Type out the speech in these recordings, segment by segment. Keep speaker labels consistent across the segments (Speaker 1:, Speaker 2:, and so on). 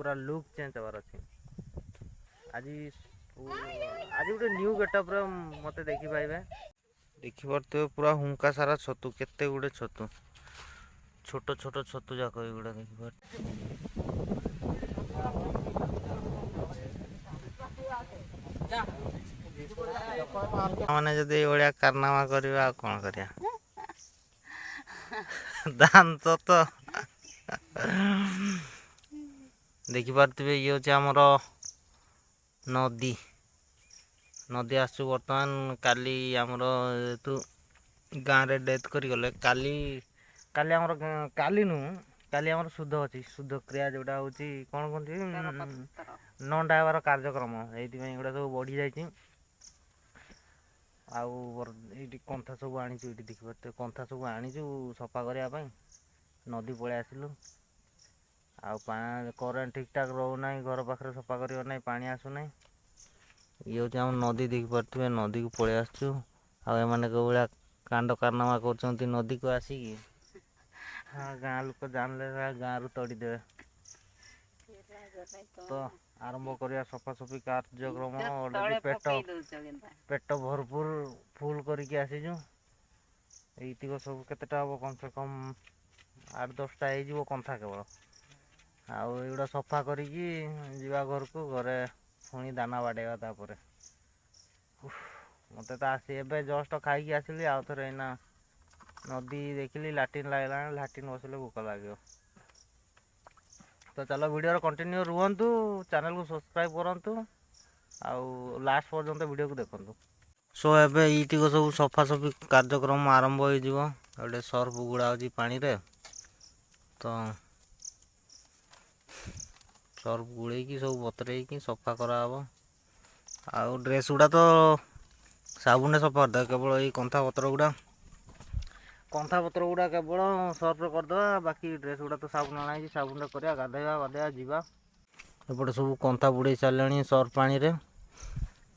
Speaker 1: पूरा look change हबार अच्छे आज आज गोटे न्यू गेटअप मत देखी पाइबे देखिए पूरा हुंका सारा छतु केते गुड़े छतु छोट छोट छतु जाक एगुड़ा देखिए मैंने जदि ये कारनामा करवा कौन करिया दांत तो देखिपे ये हूँ आमर नदी नदी आसु बर्तमान काली आमर तू गाँव रे डेथ करी गले काली काली आमर काली नु काली आमर शुद्ध अच्छी शुद्ध क्रिया जोटा हूँ कौन कहते नंडा हबार कार्यक्रम ये गुड़ा सब बढ़ी जाइए आउट कंथा सब आनी देखिए कंथा सब आनीचु सफा करने नदी पलि आसलु आ करेन्ट ठीक ठाक रोना घर पाखे सफा कर ना पा आसुना ये हूँ आम नदी देखिपे नदी को पलि आसचु आने कौ भाया कांड कारनामा कर नदी को आसिकी हाँ गाँ लोक जानले गाँव रु तड़ीदे तो आरंभ करिया सफासफी कार्यक्रम ऑलरेडी पेट भरपूर फुल करके आसीचु ये सब केतेटा हम कम से कम 8-10टा हो कंथा केवल आउड़ा सफा करिकी जीवा घर को घरे पुणी दाना बाड़ेगा तापर मत तो आसी एबे जस्ट खाई आसिली आउ थे एना नदी देखिली लाट्रिन लगला लाट्रिन बसले भूक लगे तो चलो वीडियो कंटिन्यू रुहतु चैनल को सब्सक्राइब करूँ आउ लास्ट पर्यंत वीडियो को देखु सो एबे ये सब सफासफी कार्यक्रम आरंभ हो सर्फ गुड़ा पानी रे तो सर्फ गुड़े सब बतरे सफा कराब आउ ड्रेस गुड़ा तो साबुन सफा करदे केवल ये कंथा पत्र गुड़ा केवल सर्फ करदे बाकी ड्रेस गुड़ा तो साबुन आना साबुन करा गाधेवा गाधेवा जावा एपटे सब कंथा बुड़े सारे सर्फ पानी रे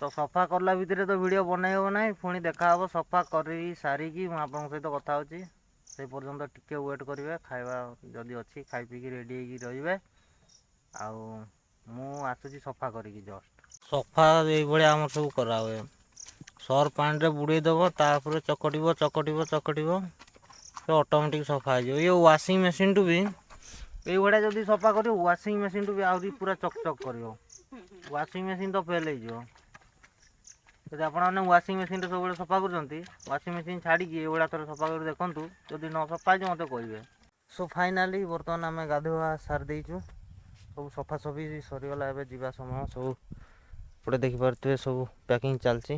Speaker 1: तो सफा करला भितर तो वीडियो बनाई हम ना पुणी देखा हम सफा कर सारिकी मुझे सहित कथा होची से पर्यंत टिके वेट करेंगे खाଇବା जदि अच्छी खाई पीकी रेडी रे आसूची सफा करी जस्ट सफा ये आम सब करा हुए सर्फ पानी रे बुड़े दब तापर चकटिब चकटिब चकटिब तो ऑटोमेटिक सफा हो ये वाशिंग मशीन टू भी ये जब सफा कर वाशिंग मशीन टू भी आहरी पूरा चकचक कर वाशिंग मशीन तो फेल हो जब आपने वाशिंग मशीन सब सफा कर वाशिंग मशीन छाड़ी ये थोड़ा सफा कर देखूँ जदि न सफा मत कहे सो फाइनाली बर्तमान आम गाधुआ सारी देचु सब सफासफी सरीगला एवं समय सब पटे देखिपे सब पैकिंग चलती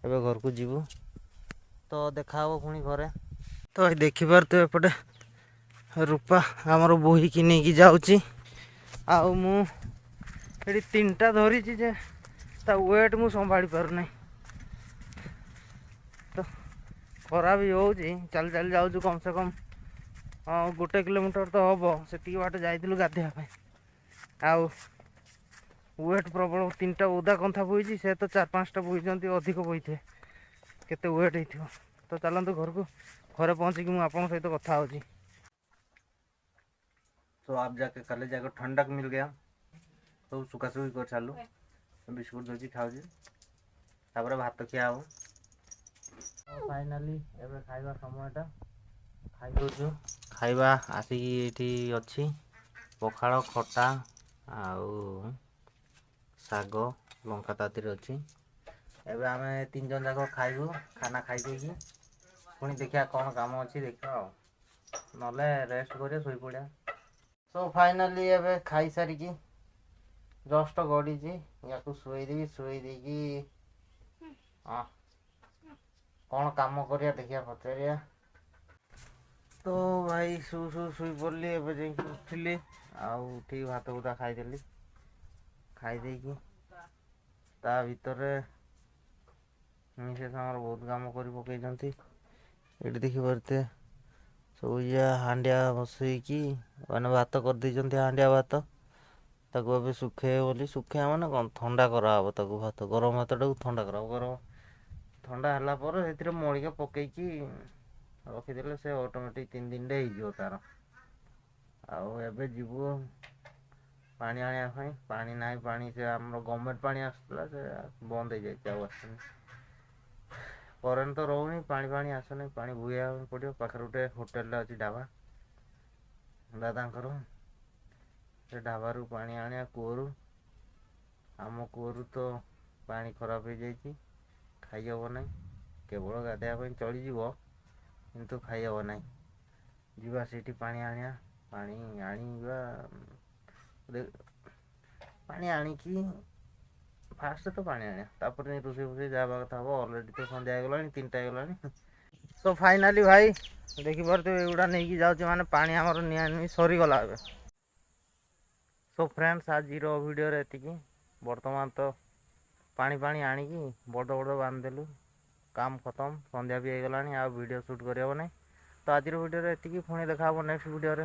Speaker 1: एवं घर को जीवु तो देखा पुणी घरे तो देखिपे एपटे रूपा आमर बोही की नहीं जाऊँगी आउ मुझे 3टा धरी जे ता वेट मु संभाली पारना तो खरा भी हो चल चल जाऊँ कम से कम 1 किलोमीटर तो हम से बाट जाइलु गाधेवाई आउ वेट प्रबल 3टा ओदा कंथा बोई से तो 4-5टा बोईं अधिक बोई थे केते वेट हो तो चलते घर को घरे पहुँचिकी मुझे सहित कथा हो तो आप जाके कल जाकर ठंडक मिल गया तो सुखासुखी कर सारू बिस्कुट दूसरी खाऊँ भात खिया हो फाइनाली एवं खाଇବା समयटा खाई दौचु खाଇବା आसिकी अच्छी पखाड़ खटा आउ साग लंका ताती अच्छी एवं आम 3 जन जाक खाइबू खाना खाई पुणी देखिया कौन काम अच्छी देखा ना रेस्ट कर शोई पड़ा सो फाइनाली एवं खाई सारिकी जस्ट गड़ी या शुई देकी कौन काम करिया देखिया पचारिया तो भाई शुई पड़ली एवं उठिली उठी भात भूता खाईदेली खाईदे ता भितर मिसेस आमर बहुत काम कर पकई ये देखिपे सब ये हांडिया बसईकी मैंने भात कर दे हांडिया भात ताको ए सुखे बोली सुखे मैंने कौन ठंडा कराब ताको भात गरम भात टाक ठंडा करा गरम ठंडा है से मलिका पकईकी रखीदे से ऑटोमेटिक 3 दिन हो तार आउ जीवु ପାଣି ଆଣିବା ପାଇଁ ପାଣି ନାହିଁ। ପାଣି ସେ ଆମର ଗଭର୍ଣ୍ଣମେଣ୍ଟ ପାଣି ଆସୁଥିଲା, ସେ ବନ୍ଦ ହେଇଯାଇଛି, ଆଉ ଆସୁନି। କରେଣ୍ଟ ତ ରହୁନି, ପାଣି ଆସୁନି, ପାଣି ବୁହିବା ପାଇଁ ପଡ଼ିବ। ପାଖରେ ଗୋଟେ ହୋଟେଲଟା ଅଛି, ଢାବା ଦାଦାଙ୍କର, ସେ ଢାବାରୁ ପାଣି ଆଣିବା କୂଅରୁ। ଆମ କୂଅରୁ ତ ପାଣି ଖରାପ ହେଇଯାଇଛି, ଖାଇ ହେବ ନାହିଁ। କେବଳ ଗାଧୋଇବା ପାଇଁ ଚଳିଯିବ, କିନ୍ତୁ ଖାଇ ହେବ ନାହିଁ। ଯିବା ସେଇଠି ପାଣି ଆଣିବା। ପାଣି ଆଣିବା, ପାଣି ଆଣିକି ଫାଷ୍ଟ ତ ପାଣି ଆଣିବା, ତାପରେ ରୋଷେଇ ଫୋଷେଇ ଯାହା କଥା ହବ। ଅଲରେଡ଼ି ତ ସନ୍ଧ୍ୟା ହେଇଗଲାଣି, 3ଟା ହେଇଗଲାଣି। ତ ଫାଇନାଲି ଭାଇ ଦେଖିପାରୁଥିବେ, ଏଗୁଡ଼ା ନେଇକି ଯାଉଛି ମାନେ ପାଣି ଆମର ନିଆ ନେଇ ସରିଗଲା ଏବେ। ସୋ ଫ୍ରେଣ୍ଡସ୍, ଆଜିର ଭିଡ଼ିଓରେ ଏତିକି। ବର୍ତ୍ତମାନ ତ ପାଣି ଆଣିକି ବଡ଼ ବାନ୍ଧିଦେଲୁ, କାମ ଖତମ। ସନ୍ଧ୍ୟା ବି ହେଇଗଲାଣି, ଆଉ ଭିଡ଼ିଓ ସୁଟ୍ କରିହେବ ନାହିଁ। ତ ଆଜିର ଭିଡ଼ିଓରେ ଏତିକି। ପୁଣି ଦେଖା ହେବ ନେକ୍ସଟ ଭିଡ଼ିଓରେ।